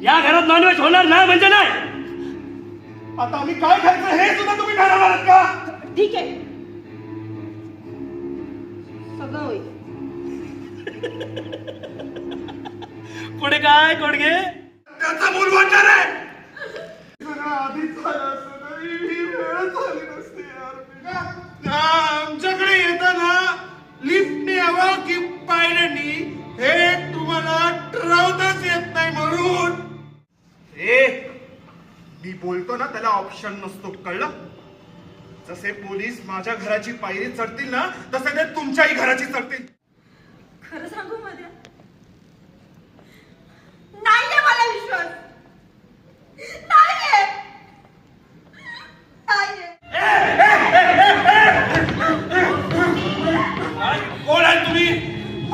या घरात नॉनव्हेज होणार नाही म्हणजे नाही. आता आम्ही काय खायचं हे सुद्धा तुम्ही ठरवणार आहात का? ठीक आहे, सगळं होईल. पुढे काय कोडगे? त्याचा मूल वाटणार आहे. आधीच झालं असतं तरी ही वेळच झाली नसती यार. आमच्याकडे येताना लिफ्टने यावं की पायऱ्यांनी हे तुम्हाला ठरवताच येत नाही म्हणून. मी बोलतो ना त्याला ऑप्शन नसतो, कळलं? जसे पोलीस माझ्या घराची पायरी चढतील ना तसे ते तुमच्याही घराची चढतील. खरं सांगू मध्ये नाहीये मला विश्वास. नाहीये, नाहीये. कोण आहे तुम्ही?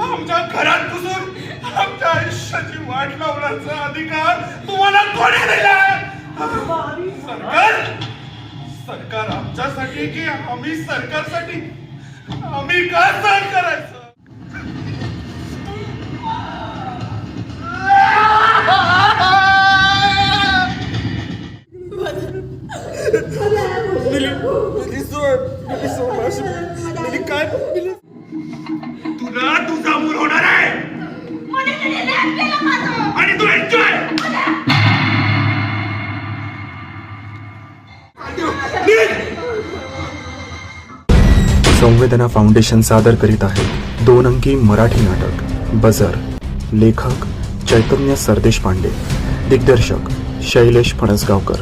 आमच्या घरात घुसून आमच्या आयुष्याची वाट लावण्याचा अधिकार तुम्हाला कोणी दिलाय? सरकार? सरकार आमच्यासाठी की आम्ही सरकारसाठी? आम्ही का सहन करायचं? तुला तुझा मूल होणार आहे आणि तू एन्जॉय. संवेदना फाउंडेशन सादर करीत आहे 2 अंकी मराठी नाटक बजर. लेखक चैतन्य सरदेश पांडे, दिग्दर्शक शैलेश फणसगावकर.